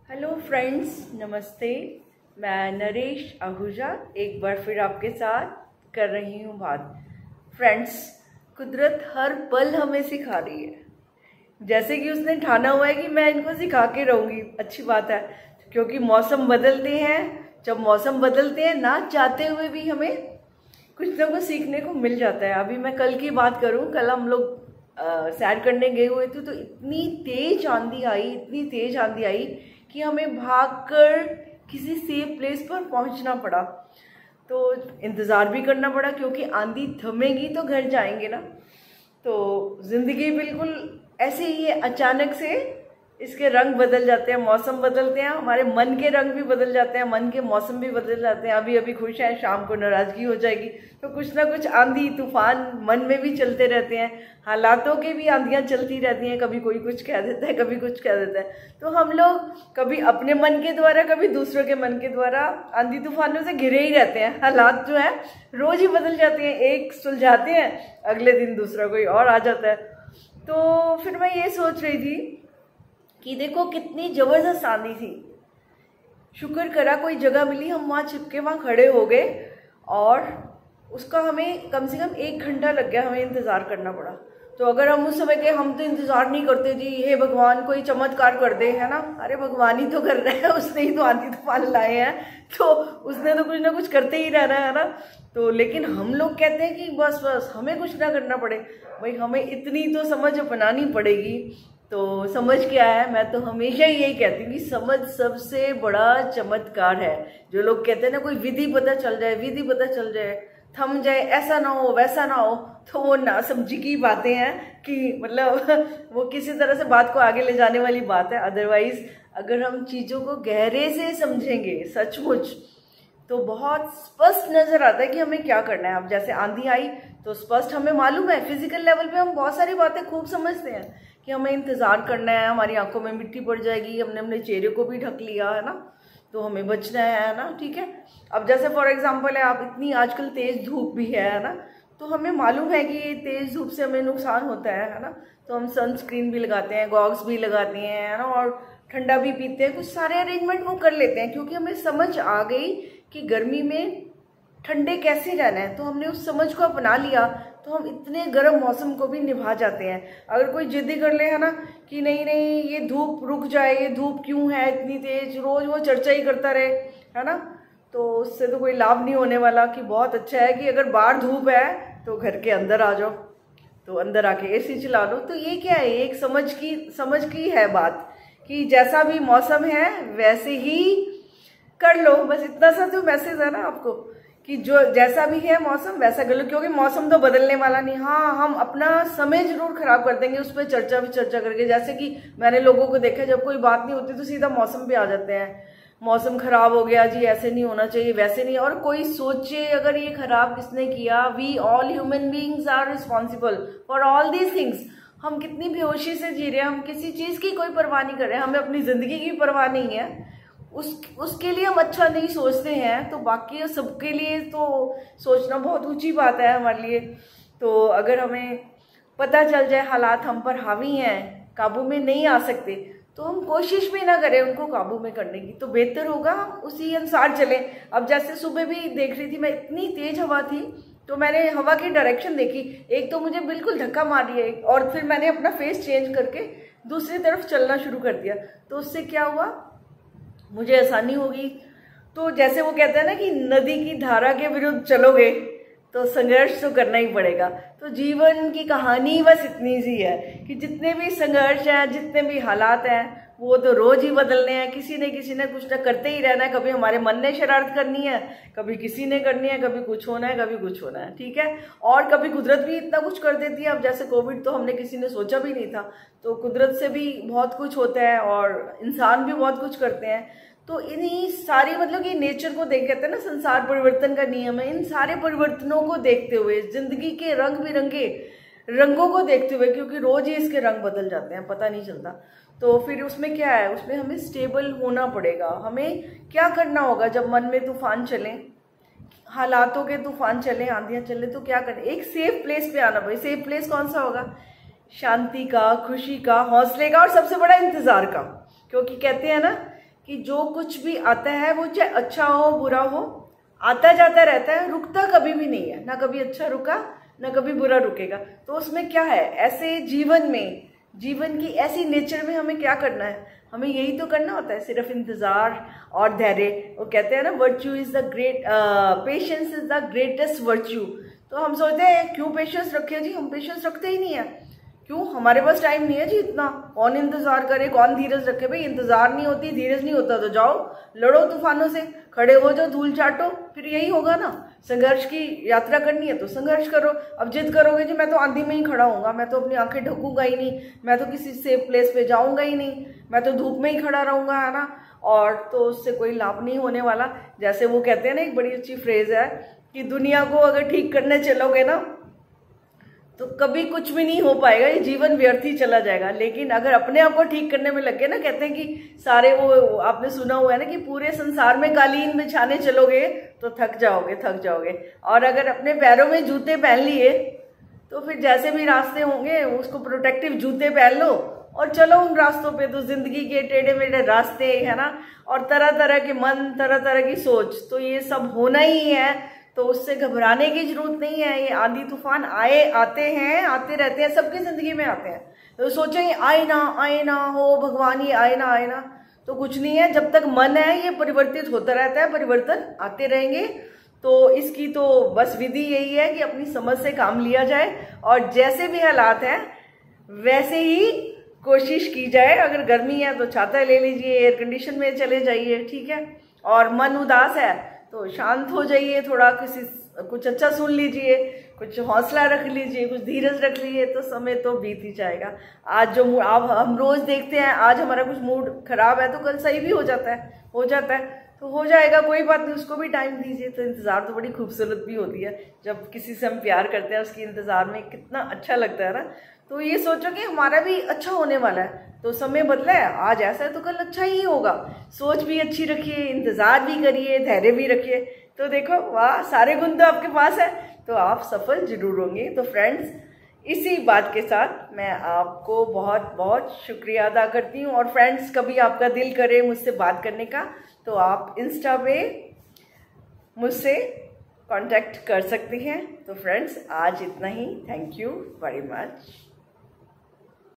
Hello friends, नमस्ते। मैं नरेश आहूजा एक बार फिर आपके साथ कर रही हूँ बात। फ्रेंड्स, कुदरत हर पल हमें सिखा रही है। जैसे कि उसने ठाना हुआ है कि मैं इनको सिखा के रहूँगी। अच्छी बात है, क्योंकि मौसम बदलते हैं। जब मौसम बदलते हैं, ना चाहते हुए भी हमें कुछ ना कुछ सीखने को मिल जाता है। अभी मैं कल की बात करूँ, कल हम लोग सैर करने गए हुए थे, तो इतनी तेज आंधी आई, इतनी तेज आंधी आई कि हमें भागकर किसी सेफ प्लेस पर पहुंचना पड़ा। तो इंतज़ार भी करना पड़ा, क्योंकि आंधी थमेगी तो घर जाएंगे ना। तो ज़िंदगी बिल्कुल ऐसे ही है, अचानक से इसके रंग बदल जाते हैं, मौसम बदलते हैं, हमारे मन के रंग भी बदल जाते हैं, मन के मौसम भी बदल जाते हैं। अभी अभी खुश हैं, शाम को नाराज़गी हो जाएगी। तो कुछ ना कुछ आंधी तूफान मन में भी चलते रहते हैं, हालातों की भी आंधियाँ चलती रहती हैं। कभी कोई कुछ कह देता है, कभी कुछ कह देता है। तो हम लोग कभी अपने मन के द्वारा, कभी दूसरों के मन के द्वारा आंधी तूफानों से घिरे ही रहते हैं। हालात जो है रोज़ ही बदल जाते हैं, एक सुलझाते हैं, अगले दिन दूसरा कोई और आ जाता है। तो फिर मैं ये सोच रही थी कि देखो कितनी जबरदस्त आंधी थी। शुक्र करा कोई जगह मिली, हम वहाँ छिपके वहाँ खड़े हो गए, और उसका हमें कम से कम 1 घंटा लग गया, हमें इंतज़ार करना पड़ा। तो अगर हम उस समय के, हम तो इंतज़ार नहीं करते जी, हे भगवान कोई चमत्कार कर दे, है ना। अरे भगवान ही तो कर रहा है, उसने ही तो आंधी तूफान लाए हैं, तो उसने तो कुछ ना कुछ करते ही रहना है ना। तो लेकिन हम लोग कहते हैं कि बस बस हमें कुछ ना करना पड़े। भाई हमें इतनी तो समझ अपनानी पड़ेगी। तो समझ क्या है, मैं तो हमेशा यही कहती हूँ कि समझ सबसे बड़ा चमत्कार है। जो लोग कहते हैं ना, कोई विधि पता चल जाए, विधि पता चल जाए, थम जाए, ऐसा ना हो वैसा ना हो, तो वो ना समझी की बातें हैं कि मतलब वो किसी तरह से बात को आगे ले जाने वाली बात है। अदरवाइज अगर हम चीज़ों को गहरे से समझेंगे सचमुच, तो बहुत स्पष्ट नजर आता है कि हमें क्या करना है। अब जैसे आंधी आई तो स्पष्ट हमें मालूम है, फिजिकल लेवल पे हम बहुत सारी बातें खूब समझते हैं कि हमें इंतजार करना है, हमारी आंखों में मिट्टी पड़ जाएगी, हमने अपने चेहरे को भी ढक लिया है ना, तो हमें बचना है ना। ठीक है, अब जैसे फॉर एग्जांपल है, आप इतनी आजकल तेज धूप भी है ना, तो हमें मालूम है कि तेज धूप से हमें नुकसान होता है ना। तो हम सनस्क्रीन भी लगाते हैं, गॉगल्स भी लगाते हैं, है ना, और ठंडा भी पीते हैं, कुछ सारे अरेंजमेंट वो कर लेते हैं, क्योंकि हमें समझ आ गई कि गर्मी में ठंडे कैसे रहना है। तो हमने उस समझ को अपना लिया, तो हम इतने गर्म मौसम को भी निभा जाते हैं। अगर कोई जिद्दी कर ले, है ना, कि नहीं नहीं ये धूप रुक जाए, ये धूप क्यों है इतनी तेज, रोज वो चर्चा ही करता रहे, है ना, तो उससे तो कोई लाभ नहीं होने वाला। कि बहुत अच्छा है कि अगर बाहर धूप है तो घर के अंदर आ जाओ, तो अंदर आके एसी चला लो। तो ये क्या है, एक समझ की है बात, कि जैसा भी मौसम है वैसे ही कर लो। बस इतना सा जो मैसेज है ना आपको, कि जो जैसा भी है मौसम वैसा कर लो, क्योंकि मौसम तो बदलने वाला नहीं। हाँ, हम अपना समय जरूर खराब कर देंगे उस पर चर्चा करके। जैसे कि मैंने लोगों को देखा, जब कोई बात नहीं होती तो सीधा मौसम पे आ जाते हैं, मौसम खराब हो गया जी, ऐसे नहीं होना चाहिए, वैसे नहीं। और कोई सोचे अगर ये खराब किसने किया, we all human beings are responsible for all these things. हम कितनी बेहोशी से जी रहे हैं, हम किसी चीज की कोई परवाह नहीं कर रहे हैं, हमें अपनी जिंदगी की परवाह नहीं है। उसके लिए हम अच्छा नहीं सोचते हैं, तो बाकी सबके लिए तो सोचना बहुत ऊंची बात है हमारे लिए। तो अगर हमें पता चल जाए हालात हम पर हावी हैं, काबू में नहीं आ सकते, तो हम कोशिश भी ना करें उनको काबू में करने की, तो बेहतर होगा हम उसी अनुसार चलें। अब जैसे सुबह भी देख रही थी मैं, इतनी तेज हवा थी, तो मैंने हवा की डायरेक्शन देखी, एक तो मुझे बिल्कुल धक्का मार दिया, और फिर मैंने अपना फेस चेंज करके दूसरी तरफ चलना शुरू कर दिया। तो उससे क्या हुआ, मुझे आसानी होगी। तो जैसे वो कहते हैं ना कि नदी की धारा के विरुद्ध चलोगे तो संघर्ष तो करना ही पड़ेगा। तो जीवन की कहानी बस इतनी सी है कि जितने भी संघर्ष हैं, जितने भी हालात हैं, वो तो रोज ही बदलने हैं। किसी ने कुछ ना करते ही रहना है। कभी हमारे मन ने शरारत करनी है, कभी किसी ने करनी है, कभी कुछ होना है, कभी कुछ होना है। ठीक है, और कभी कुदरत भी इतना कुछ कर देती है। अब जैसे कोविड तो हमने किसी ने सोचा भी नहीं था, तो कुदरत से भी बहुत कुछ होता है, और इंसान भी बहुत कुछ करते हैं। तो इन्हीं सारी, मतलब कि नेचर को देख, कहते हैं ना संसार परिवर्तन का नियम है, इन सारे परिवर्तनों को देखते हुए, जिंदगी के रंग बिरंगे रंगों को देखते हुए, क्योंकि रोज ही इसके रंग बदल जाते हैं, पता नहीं चलता। तो फिर उसमें क्या है, उसमें हमें स्टेबल होना पड़ेगा। हमें क्या करना होगा जब मन में तूफान चले, हालातों के तूफान चले, आंधियां चले, तो क्या करें, एक सेफ प्लेस पे आना। भाई सेफ प्लेस कौन सा होगा, शांति का, खुशी का, हौसले का, और सबसे बड़ा इंतजार का। क्योंकि कहते हैं ना कि जो कुछ भी आता है वो चाहे अच्छा हो बुरा हो, आता जाता रहता है, रुकता कभी भी नहीं है, ना कभी अच्छा रुका ना कभी बुरा रुकेगा। तो उसमें क्या है, ऐसे जीवन में, जीवन की ऐसी नेचर में हमें क्या करना है, हमें यही तो करना होता है, सिर्फ इंतज़ार और धैर्य। वो कहते हैं ना, virtue is the great, patience is the greatest virtue. तो हम सोचते हैं क्यों पेशेंस रखे जी, हम पेशेंस रखते ही नहीं है। क्यों, हमारे पास टाइम नहीं है जी इतना, कौन इंतजार करे, कौन धीरज रखे। भाई इंतजार नहीं होती, धीरज नहीं होता तो जाओ लड़ो तूफानों से, खड़े हो जाओ, धूल चाटो, फिर यही होगा ना। संघर्ष की यात्रा करनी है तो संघर्ष करो। अब जिद करोगे जी मैं तो आंधी में ही खड़ा होऊंगा, मैं तो अपनी आंखें ढकूंगा ही नहीं, मैं तो किसी सेफ प्लेस पे जाऊंगा ही नहीं, मैं तो धूप में ही खड़ा रहूंगा, है ना, और तो उससे कोई लाभ नहीं होने वाला। जैसे वो कहते हैं ना, एक बड़ी अच्छी फ्रेज है कि दुनिया को अगर ठीक करने चलोगे ना तो कभी कुछ भी नहीं हो पाएगा, ये जीवन व्यर्थ ही चला जाएगा। लेकिन अगर अपने आप को ठीक करने में लगे ना, कहते हैं कि सारे, वो आपने सुना हुआ है ना कि पूरे संसार में कालीन बिछाने चलोगे तो थक जाओगे। और अगर अपने पैरों में जूते पहन लिए तो फिर जैसे भी रास्ते होंगे उसको प्रोटेक्टिव जूते पहन लो और चलो उन रास्तों पे। तो जिंदगी के टेढ़े मेढ़े रास्ते, है ना, और तरह तरह के मन, तरह तरह की सोच, तो ये सब होना ही है। तो उससे घबराने की जरूरत नहीं है। ये आंधी तूफान आते रहते हैं, सबकी जिंदगी में आते हैं। तो सोचेंगे आए ना हो भगवान, ये आए ना, तो कुछ नहीं है। जब तक मन है ये परिवर्तित होता रहता है, परिवर्तन आते रहेंगे। तो इसकी तो बस विधि यही है कि अपनी समझ से काम लिया जाए और जैसे भी हालात हैं वैसे ही कोशिश की जाए। अगर गर्मी है तो छाता ले लीजिए, एयर कंडीशन में चले जाइए, ठीक है। और मन उदास है तो शांत हो जाइए, थोड़ा कुछ अच्छा सुन लीजिए, कुछ हौसला रख लीजिए, कुछ धीरज रख लीजिए, तो समय तो बीत ही जाएगा। आज जो आप हम रोज देखते हैं, आज हमारा कुछ मूड खराब है तो कल सही भी हो जाता है, तो हो जाएगा, कोई बात नहीं, उसको भी टाइम दीजिए। तो इंतज़ार तो बड़ी खूबसूरत भी होती है। जब किसी से हम प्यार करते हैं उसकी इंतज़ार में कितना अच्छा लगता है ना। तो ये सोचो कि हमारा भी अच्छा होने वाला है, तो समय बदला है, आज ऐसा है तो कल अच्छा ही होगा। सोच भी अच्छी रखिए, इंतज़ार भी करिए, धैर्य भी रखिए, तो देखो वाह, सारे गुण तो आपके पास है, तो आप सफल जरूर होंगे। तो फ्रेंड्स, इसी बात के साथ मैं आपको बहुत बहुत शुक्रिया अदा करती हूँ। और फ्रेंड्स, कभी आपका दिल करे मुझसे बात करने का तो आप इंस्टा पे मुझसे कांटेक्ट कर सकते हैं। तो फ्रेंड्स, आज इतना ही। Thank you very much.